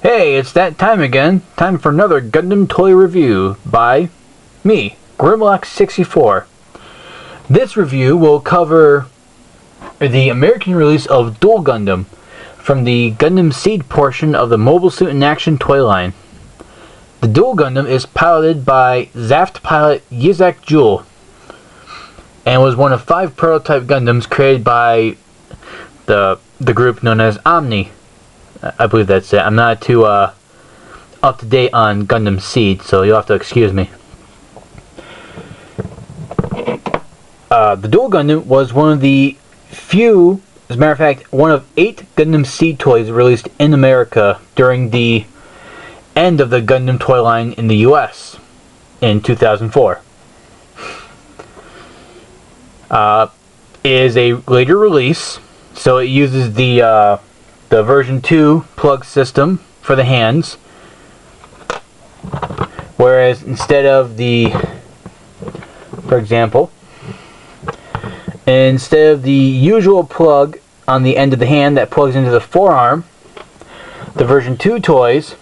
Hey, it's that time again. Time for another Gundam toy review by me, Grimlock64. This review will cover the American release of Duel Gundam from the Gundam Seed portion of the Mobile Suit in Action toy line. The Duel Gundam is piloted by Zaft pilot Yizak Jewel and was one of 5 prototype Gundams created by the group known as Omni. I believe that's it. I'm not too up to date on Gundam Seed, so you'll have to excuse me. The Duel Gundam was one of the few, as a matter of fact, one of 8 Gundam Seed toys released in America during the end of the Gundam toy line in the US in 2004. It is a later release, so it uses the version 2 plug system for the hands, whereas instead of instead of the usual plug on the end of the hand that plugs into the forearm, the version 2 toys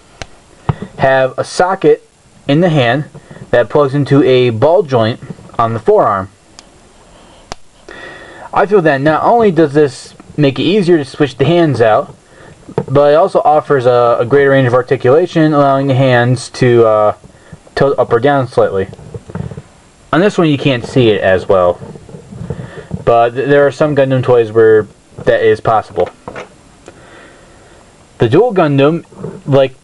have a socket in the hand that plugs into a ball joint on the forearm. I feel that not only does this make it easier to switch the hands out, but it also offers a greater range of articulation, allowing the hands to tilt up or down slightly. On this one you can't see it as well, but there are some Gundam toys where that is possible. The Duel Gundam, like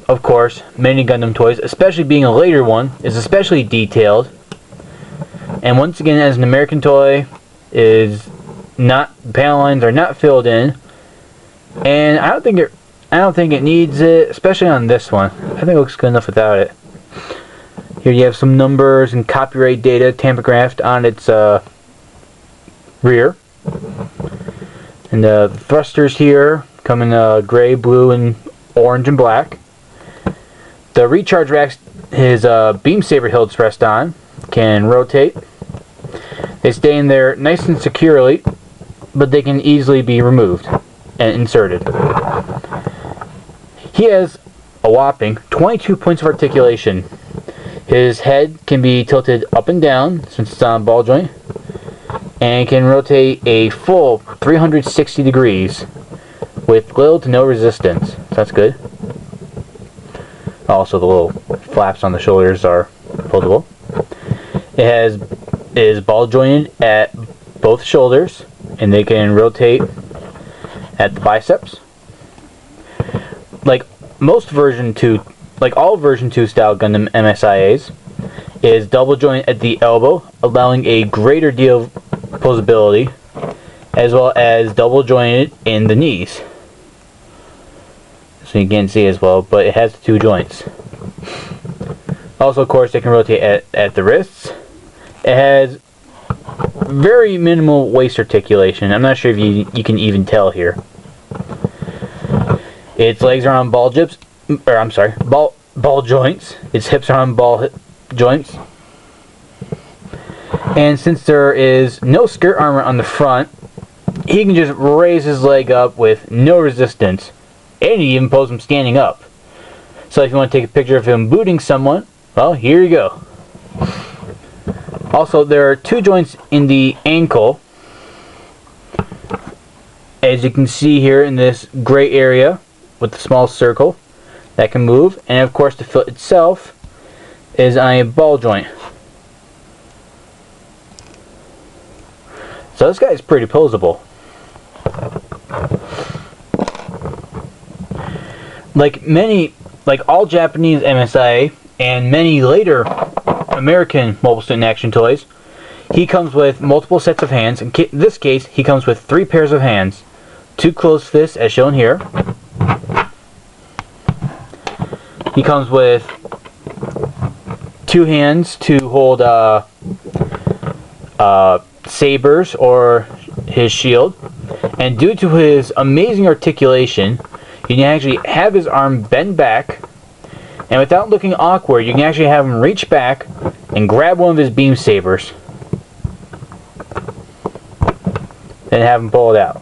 of course many Gundam toys, especially being a later one, is especially detailed, and once again as an American toy is not, panel lines are not filled in, and I don't think it needs it, especially on this one. I think it looks good enough without it. Here you have some numbers and copyright data tampographed on its rear, and the thrusters here come in gray, blue, and orange and black. The recharge racks his beam saber hilts rest on can rotate. They stay in there nice and securely, but they can easily be removed and inserted. He has a whopping 22 points of articulation. His head can be tilted up and down since it's on a ball joint, and can rotate a full 360 degrees with little to no resistance. So that's good. Also, the little flaps on the shoulders are foldable. It is ball jointed at both shoulders, and they can rotate at the biceps. Like all version 2 style Gundam MSiAs, is double joint at the elbow, allowing a greater deal of posability, as well as double jointed in the knees. So you can't see as well, but it has 2 joints. Also, of course, they can rotate at the wrists. It has very minimal waist articulation. I'm not sure if you can even tell here. Its legs are on ball joints. Its hips are on ball joints. And since there is no skirt armor on the front, he can just raise his leg up with no resistance, and he even pose him standing up. So if you want to take a picture of him booting someone, well, here you go. Also, there are 2 joints in the ankle, as you can see here in this gray area with the small circle that can move, and of course the foot itself is on a ball joint. So this guy is pretty posable. Like all Japanese MSiA and many later American Mobile Suit in Action toys, he comes with multiple sets of hands. In this case, he comes with 3 pairs of hands. 2 closed fists, as shown here. He comes with 2 hands to hold sabers or his shield. And due to his amazing articulation, you can actually have his arm bend back, and without looking awkward, you can actually have him reach back and grab one of his beam sabers, and have him pull it out.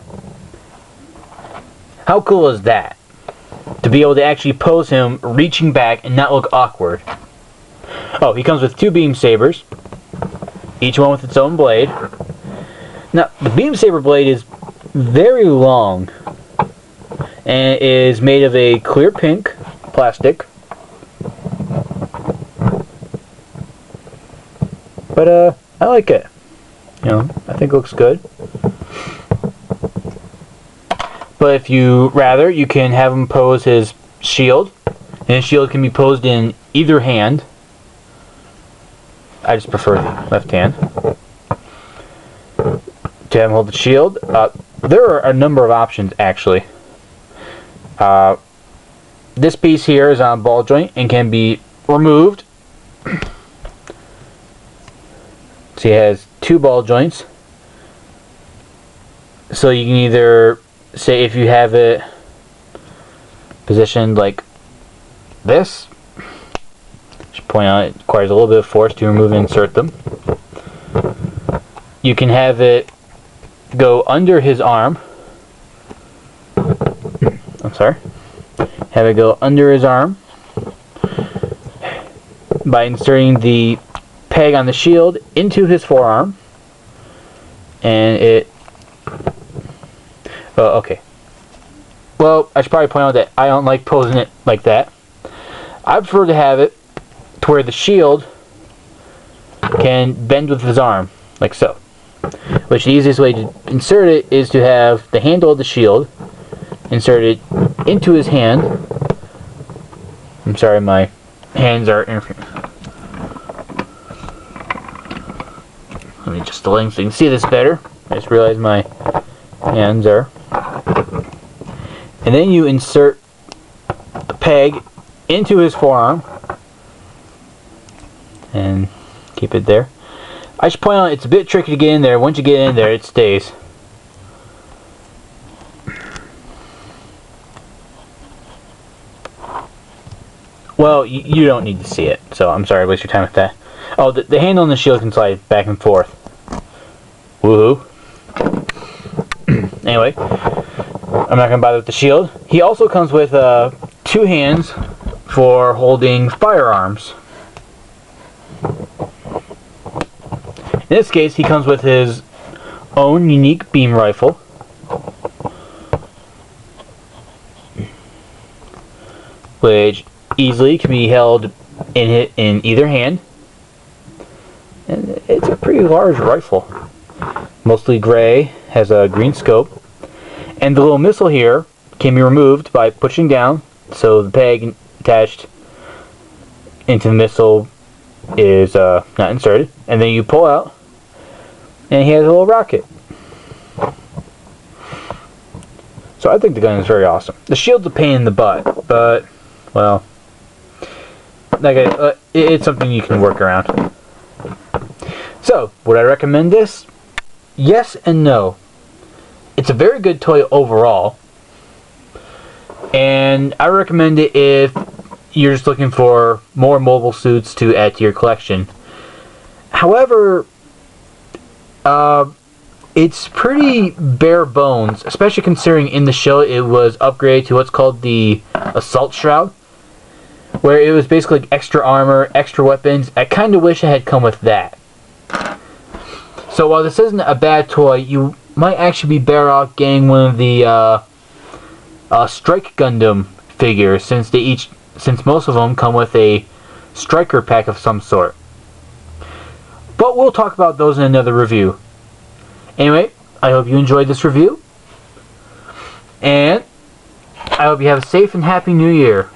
How cool is that? to be able to actually pose him reaching back and not look awkward. Oh, he comes with 2 beam sabers, each one with its own blade. Now, the beam saber blade is very long and is made of a clear pink plastic. But I like it. You know, I think it looks good. But if you rather, you can have him pose his shield, and his shield can be posed in either hand. I just prefer the left hand. To have him hold the shield, there are a number of options actually. This piece here is on a ball joint and can be removed. So he has 2 ball joints. So you can either, say if you have it positioned like this, I should point out it requires a little bit of force to remove and insert them. You can have it go under his arm. I'm sorry. Have it go under his arm by inserting the peg on the shield into his forearm, and it okay. Well, I should probably point out that I don't like posing it like that. I prefer to have it to where the shield can bend with his arm, like so. Which the easiest way to insert it is to have the handle of the shield inserted into his hand. I'm sorry, my hands are interfering. Let me just delay so you can see this better. I just realized my hands are. And then you insert the peg into his forearm and keep it there. I should point out it's a bit tricky to get in there. Once you get in there, it stays. Well, you don't need to see it, so I'm sorry to waste your time with that. Oh, the handle on the shield can slide back and forth. Woohoo. Anyway, I'm not going to bother with the shield. He also comes with 2 hands for holding firearms. In this case, he comes with his own unique beam rifle, which easily can be held in either hand. And it's a pretty large rifle. Mostly gray, has a green scope. And the little missile here can be removed by pushing down, so the peg attached into the missile is not inserted. And then you pull out, and he has a little rocket. So I think the gun is very awesome. The shield's a pain in the butt, but, well, like it's something you can work around. So, would I recommend this? Yes and no. It's a very good toy overall, and I recommend it if you're just looking for more mobile suits to add to your collection. However, it's pretty bare bones, especially considering in the show it was upgraded to what's called the Assault Shroud, where it was basically like extra armor, extra weapons. I kind of wish it had come with that. So while this isn't a bad toy, you might actually be better off getting one of the Strike Gundam figures, since most of them come with a striker pack of some sort. But we'll talk about those in another review. Anyway, I hope you enjoyed this review, and I hope you have a safe and happy New Year.